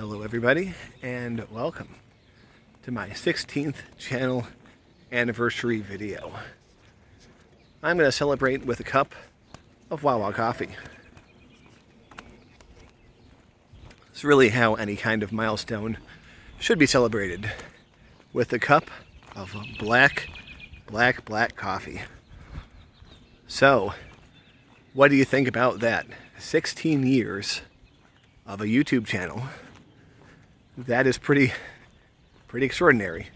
Hello everybody, and welcome to my 16th channel anniversary video. I'm going to celebrate with a cup of Wawa coffee. It's really how any kind of milestone should be celebrated, with a cup of black coffee. So, what do you think about that? 16 years of a YouTube channel. That is pretty extraordinary.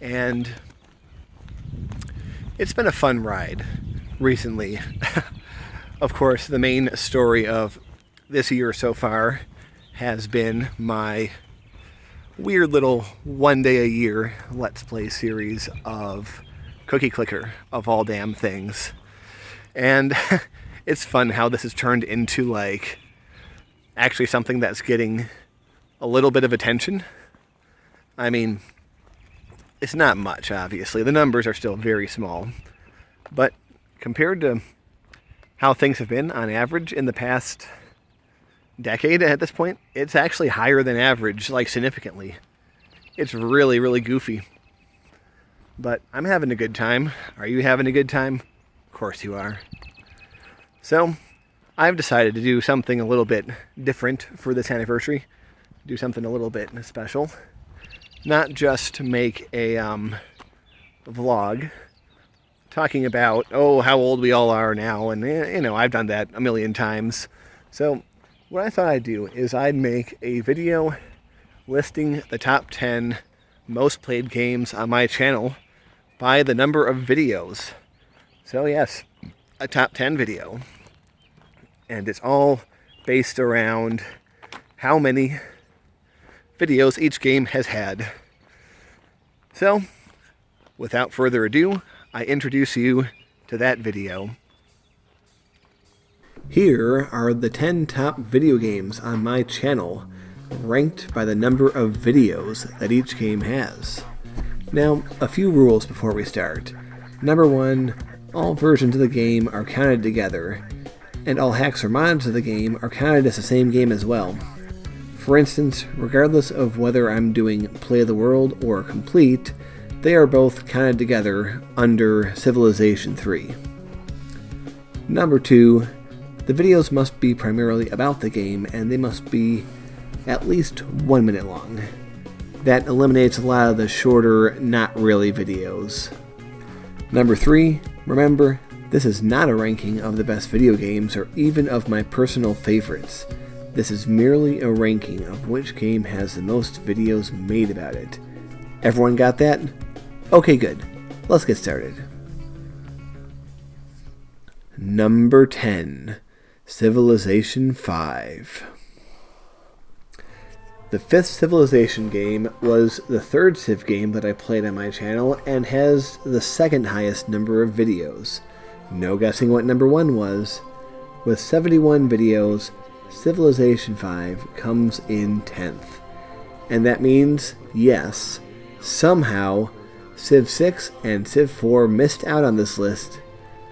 And it's been a fun ride recently. Of course, the main story of this year so far has been my weird little one day a year Let's Play series of Cookie Clicker, of all damn things. And it's fun how this has turned into like actually something that's getting a little bit of attention. I mean, it's not much, obviously. The numbers are still very small. But compared to how things have been on average in the past decade at this point, it's actually higher than average, like significantly. It's really goofy. But I'm having a good time. Are you having a good time? Of course you are. So, I've decided to do something a little bit different for this anniversary. Do something a little bit special. Not just make a vlog talking about, how old we all are now, and I've done that a million times. So what I thought I'd do is I'd make a video listing the top 10 most played games on my channel by the number of videos. So yes, a top 10 video. And it's all based around how many videos each game has had. So, without further ado, I introduce you to that video. Here are the 10 top video games on my channel, ranked by the number of videos that each game has. Now, a few rules before we start. Number 1, all versions of the game are counted together, and all hacks or mods of the game are counted as the same game as well. For instance, regardless of whether I'm doing Play of the World or Complete, they are both counted together under Civilization 3. Number 2, the videos must be primarily about the game, and they must be at least 1 minute long. That eliminates a lot of the shorter, not really videos. Number 3, remember, this is not a ranking of the best video games or even of my personal favorites. This is merely a ranking of which game has the most videos made about it. Everyone got that? Okay, good. Let's get started. Number 10, Civilization 5. The 5th Civilization game was the 3rd Civ game that I played on my channel and has the 2nd highest number of videos. No guessing what number 1 was. With 71 videos, Civilization 5 comes in 10th. And that means, yes, somehow, Civ 6 and Civ 4 missed out on this list,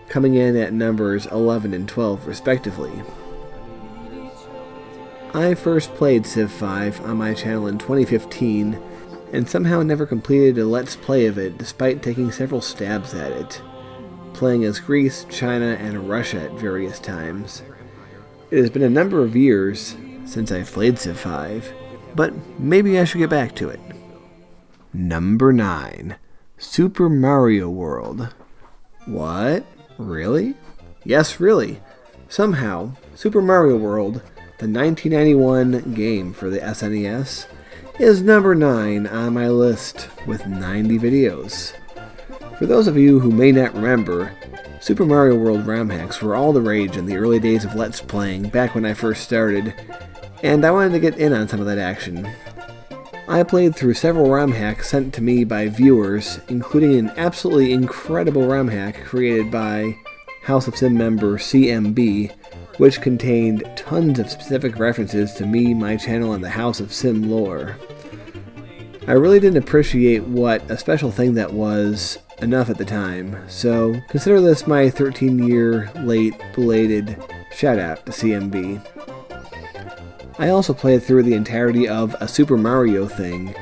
coming in at numbers 11 and 12 respectively. I first played Civ 5 on my channel in 2015, and somehow never completed a Let's Play of it despite taking several stabs at it, playing as Greece, China, and Russia at various times. It has been a number of years since I've played Civ 5, but maybe I should get back to it. Number 9, Super Mario World. What? Really? Yes, really. Somehow, Super Mario World, the 1991 game for the SNES, is number 9 on my list with 90 videos. For those of you who may not remember, Super Mario World ROM hacks were all the rage in the early days of Let's Playing back when I first started, and I wanted to get in on some of that action. I played through several ROM hacks sent to me by viewers, including an absolutely incredible ROM hack created by House of Sim member CMB, which contained tons of specific references to me, my channel, and the House of Sim lore. I really didn't appreciate what a special thing that was enough at the time, so consider this my 13-year late belated shout out to CMB. I also played through the entirety of A Super Mario Thing,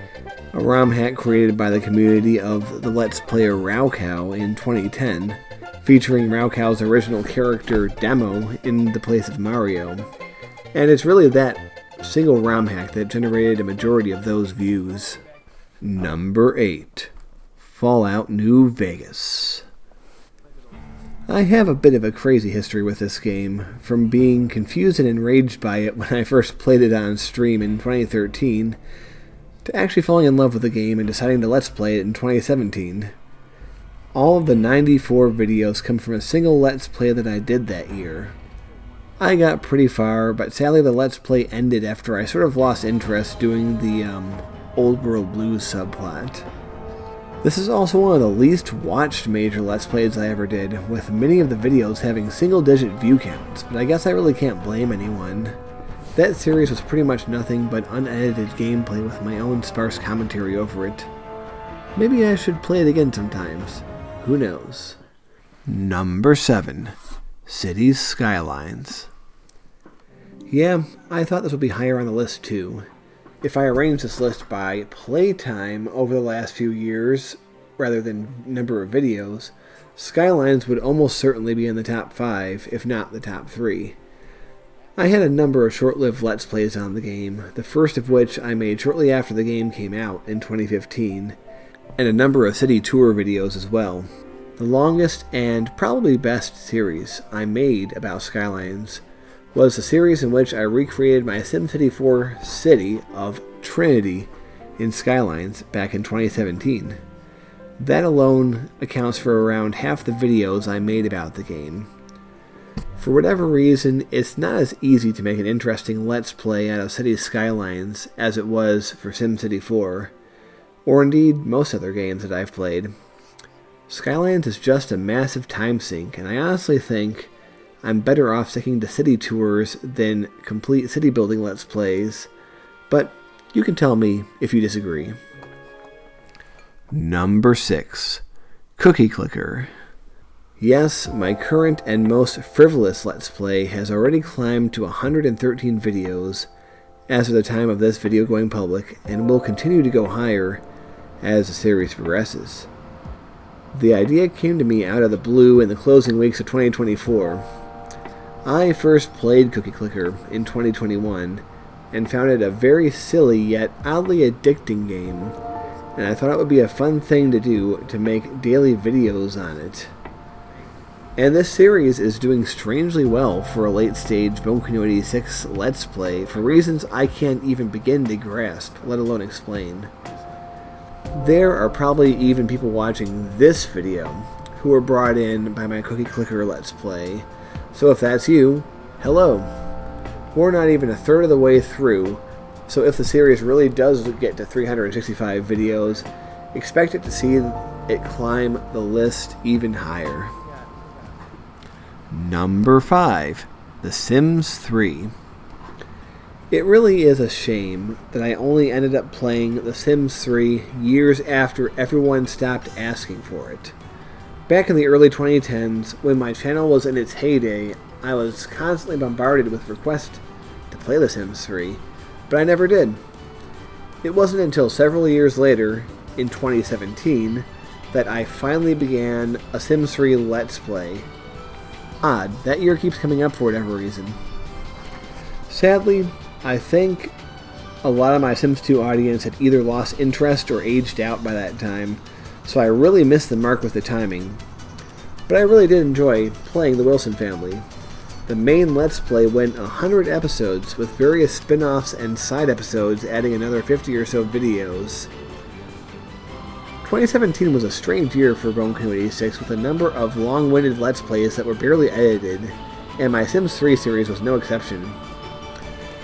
a ROM hack created by the community of the Let's Player raocow in 2010, featuring raocow's original character Demo in the place of Mario. And it's really that single ROM hack that generated a majority of those views. Number 8. Fallout New Vegas. I have a bit of a crazy history with this game, from being confused and enraged by it when I first played it on stream in 2013, to actually falling in love with the game and deciding to Let's Play it in 2017. All of the 94 videos come from a single Let's Play that I did that year. I got pretty far, but sadly the Let's Play ended after I sort of lost interest doing the Old World Blues subplot. This is also one of the least watched major Let's Plays I ever did, with many of the videos having single-digit view counts, but I guess I really can't blame anyone. That series was pretty much nothing but unedited gameplay with my own sparse commentary over it. Maybe I should play it again sometimes. Who knows? Number 7. Cities Skylines. Yeah, I thought this would be higher on the list too. If I arranged this list by playtime over the last few years, rather than number of videos, Skylines would almost certainly be in the top 5, if not the top 3. I had a number of short-lived Let's Plays on the game, the first of which I made shortly after the game came out in 2015, and a number of city tour videos as well. The longest and probably best series I made about Skylines was the series in which I recreated my SimCity 4 city of Trinity in Skylines back in 2017. That alone accounts for around half the videos I made about the game. For whatever reason, it's not as easy to make an interesting Let's Play out of Cities Skylines as it was for SimCity 4, or indeed most other games that I've played. Skylines is just a massive time sink, and I honestly think I'm better off sticking to city tours than complete city building Let's Plays, but you can tell me if you disagree. Number 6. Cookie Clicker. Yes, my current and most frivolous Let's Play has already climbed to 113 videos as of the time of this video going public, and will continue to go higher as the series progresses. The idea came to me out of the blue in the closing weeks of 2024. I first played Cookie Clicker in 2021 and found it a very silly yet oddly addicting game, and I thought it would be a fun thing to do to make daily videos on it. And this series is doing strangely well for a late-stage Bone Canoe 86 Let's Play for reasons I can't even begin to grasp, let alone explain. There are probably even people watching this video who were brought in by my Cookie Clicker Let's Play, so if that's you, hello. We're not even a third of the way through, so if the series really does get to 365 videos, expect it to see it climb the list even higher. Number 5. The Sims 3. It really is a shame that I only ended up playing The Sims 3 years after everyone stopped asking for it. Back in the early 2010s, when my channel was in its heyday, I was constantly bombarded with requests to play The Sims 3, but I never did. It wasn't until several years later, in 2017, that I finally began a Sims 3 Let's Play. Odd, that year keeps coming up for whatever reason. Sadly, I think a lot of my Sims 2 audience had either lost interest or aged out by that time, so I really missed the mark with the timing. But I really did enjoy playing the Wilson family. The main Let's Play went 100 episodes, with various spin-offs and side episodes adding another 50 or so videos. 2017 was a strange year for Bone Canoe 86, with a number of long-winded Let's Plays that were barely edited, and my Sims 3 series was no exception.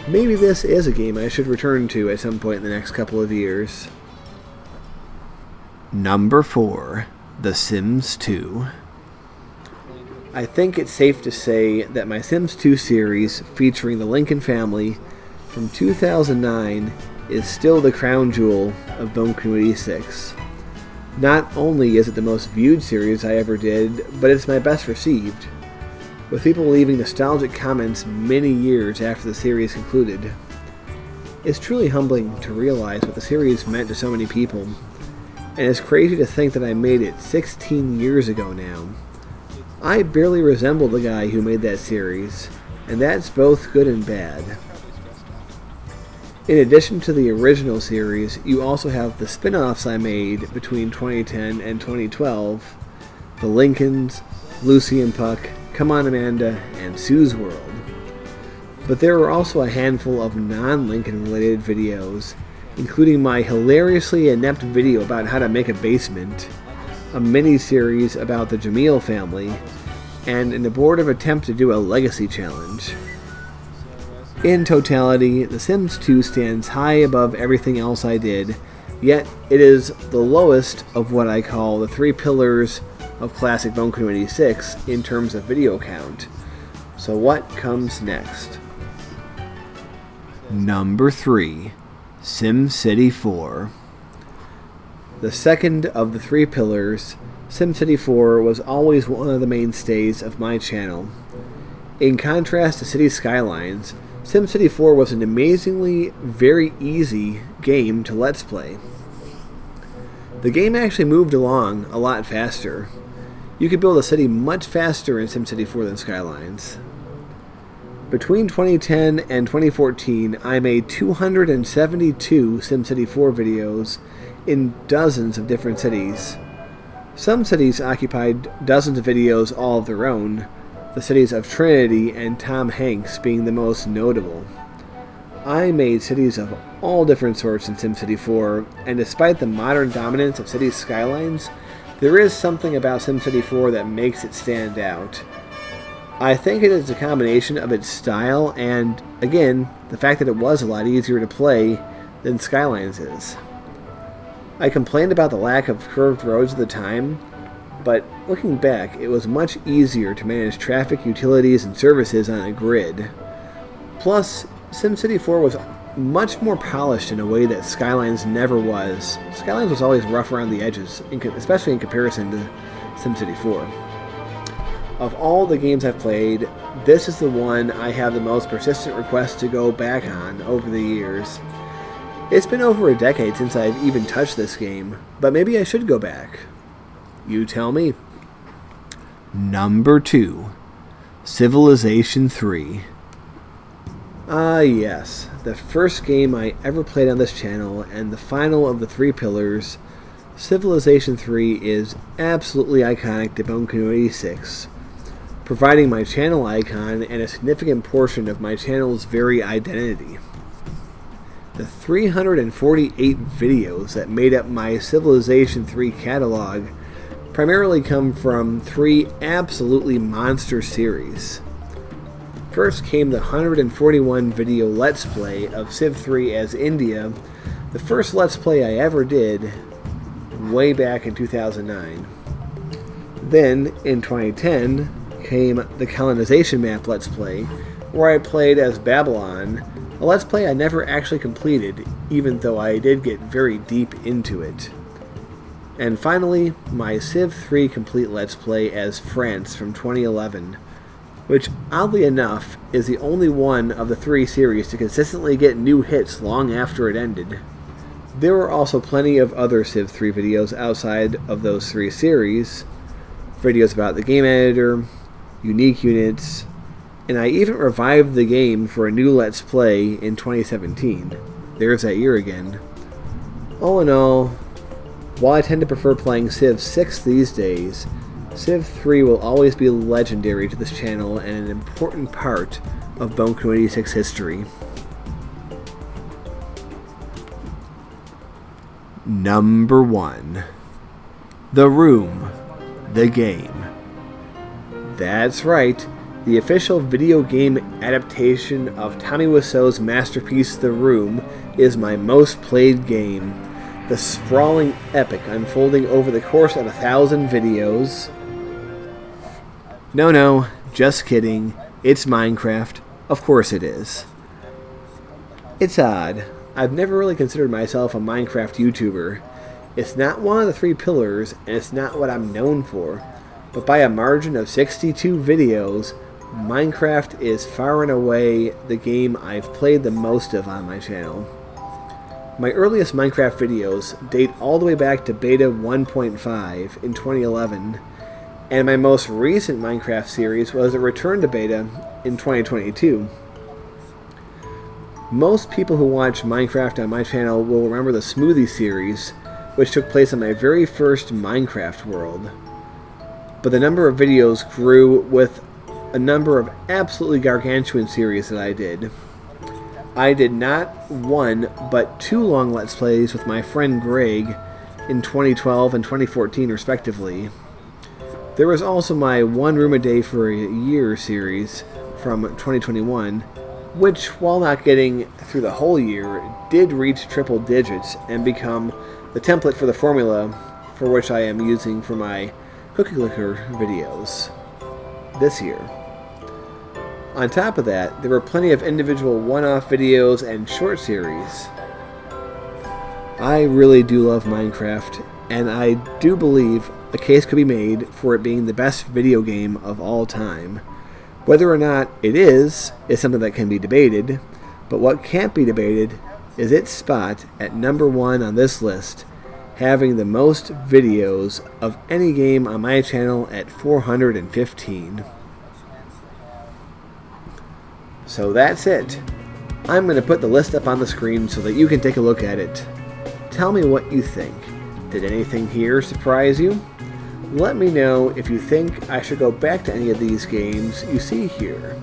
Maybe this is a game I should return to at some point in the next couple of years. Number 4. The Sims 2. I think it's safe to say that my Sims 2 series, featuring the Lincoln family from 2009, is still the crown jewel of Bone Canoe 86. Not only is it the most viewed series I ever did, but it's my best received, with people leaving nostalgic comments many years after the series concluded. It's truly humbling to realize what the series meant to so many people, and it's crazy to think that I made it 16 years ago now. I barely resemble the guy who made that series, and that's both good and bad. In addition to the original series, you also have the spin-offs I made between 2010 and 2012, The Lincolns, Lucy and Puck, Come On Amanda, and Sue's World. But there were also a handful of non-Lincoln related videos, including my hilariously inept video about how to make a basement, a mini-series about the Jamil family, and an abortive attempt to do a legacy challenge. In totality, The Sims 2 stands high above everything else I did, yet it is the lowest of what I call the three pillars of classic Bone Canoe 86 in terms of video count. So what comes next? Number 3. SimCity 4. The second of the three pillars, SimCity 4 was always one of the mainstays of my channel. In contrast to City Skylines, SimCity 4 was an amazingly very easy game to Let's Play. The game actually moved along a lot faster. You could build a city much faster in SimCity 4 than Skylines. Between 2010 and 2014, I made 272 SimCity 4 videos in dozens of different cities. Some cities occupied dozens of videos all of their own, the cities of Trinity and Tom Hanks being the most notable. I made cities of all different sorts in SimCity 4, and despite the modern dominance of City Skylines, there is something about SimCity 4 that makes it stand out. I think it is a combination of its style and, again, the fact that it was a lot easier to play than Skylines is. I complained about the lack of curved roads at the time, but looking back, it was much easier to manage traffic, utilities, and services on a grid. Plus, SimCity 4 was much more polished in a way that Skylines never was. Skylines was always rough around the edges, especially in comparison to SimCity 4. Of all the games I've played, this is the one I have the most persistent requests to go back on over the years. It's been over a decade since I've even touched this game, but maybe I should go back. You tell me. Number 2. Civilization 3. Ah yes, the first game I ever played on this channel and the final of the three pillars, Civilization 3 is absolutely iconic to Bone Canoe 86, providing my channel icon and a significant portion of my channel's very identity. The 348 videos that made up my Civilization 3 catalog primarily come from three absolutely monster series. First came the 141 video Let's Play of Civ 3 as India, the first Let's Play I ever did way back in 2009. Then, in 2010, came the Colonization Map Let's Play, where I played as Babylon, a Let's Play I never actually completed, even though I did get very deep into it. And finally, my Civ 3 complete Let's Play as France from 2011, which, oddly enough, is the only one of the three series to consistently get new hits long after it ended. There were also plenty of other Civ 3 videos outside of those three series, videos about the game editor, unique units, and I even revived the game for a new Let's Play in 2017. There's that year again. All in all, while I tend to prefer playing Civ 6 these days, Civ 3 will always be legendary to this channel and an important part of Bone Canoe 86 history. Number 1. The Room, the game. That's right, the official video game adaptation of Tommy Wiseau's masterpiece The Room is my most played game. The sprawling epic unfolding over the course of 1,000 videos. No, just kidding. It's Minecraft. Of course it is. It's odd. I've never really considered myself a Minecraft YouTuber. It's not one of the three pillars, and it's not what I'm known for. But by a margin of 62 videos, Minecraft is far and away the game I've played the most of on my channel. My earliest Minecraft videos date all the way back to beta 1.5 in 2011, and my most recent Minecraft series was a return to beta in 2022. Most people who watch Minecraft on my channel will remember the Smoothie series, which took place on my very first Minecraft world. But the number of videos grew with a number of absolutely gargantuan series that I did. I did not one, but two long Let's Plays with my friend Greg in 2012 and 2014 respectively. There was also my One Room a Day for a Year series from 2021, which, while not getting through the whole year, did reach triple digits and become the template for the formula for which I am using for my Cookie Clicker videos this year. On top of that, there were plenty of individual one-off videos and short series. I really do love Minecraft, and I do believe a case could be made for it being the best video game of all time. Whether or not it is something that can be debated, but what can't be debated is its spot at number 1 on this list, having the most videos of any game on my channel at 415. So that's it. I'm going to put the list up on the screen so that you can take a look at it. Tell me what you think. Did anything here surprise you? Let me know if you think I should go back to any of these games you see here.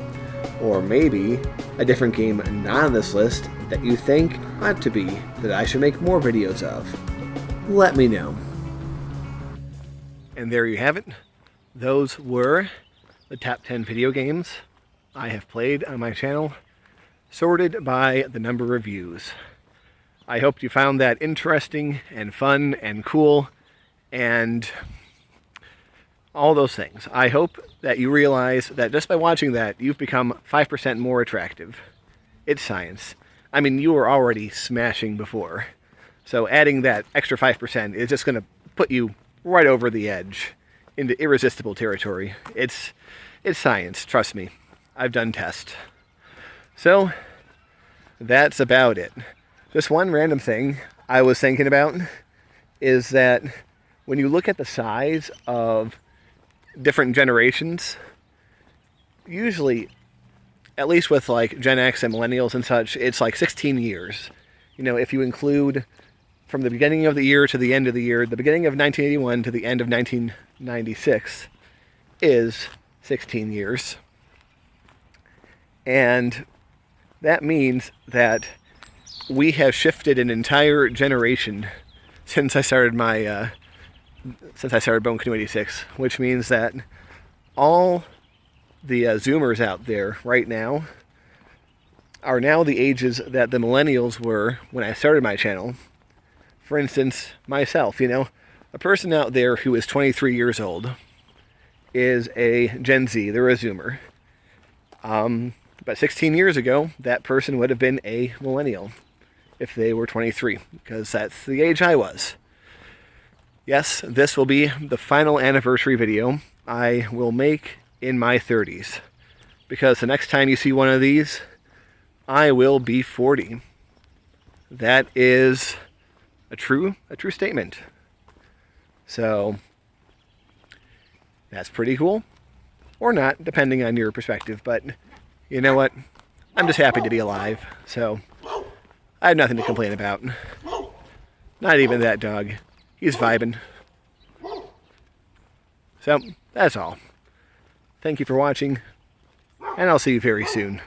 Or maybe a different game not on this list that you think ought to be that I should make more videos of. Let me know. And there you have it. Those were the top 10 video games I have played on my channel, sorted by the number of views. I hope you found that interesting and fun and cool and all those things. I hope that you realize that just by watching that, you've become 5% more attractive. It's science. I mean, you were already smashing before. So adding that extra 5% is just going to put you right over the edge into irresistible territory. It's science, trust me. I've done tests. So that's about it. Just one random thing I was thinking about is that when you look at the size of different generations, usually, at least with like Gen X and millennials and such, it's like 16 years. You know, if you include from the beginning of the year to the end of the year, the beginning of 1981 to the end of 1996 is 16 years. And that means that we have shifted an entire generation since I started my Bone Canoe 86, which means that all the Zoomers out there right now are now the ages that the millennials were when I started my channel. For instance, myself, you know, a person out there who is 23 years old is a Gen Z, they're a Zoomer. But 16 years ago, that person would have been a millennial if they were 23, because that's the age I was. Yes, this will be the final anniversary video I will make in my 30s, because the next time you see one of these, I will be 40. That is a true statement. So that's pretty cool, or not, depending on your perspective, but you know what? I'm just happy to be alive, so I have nothing to complain about. Not even that dog. He's vibing. So, that's all. Thank you for watching, and I'll see you very soon.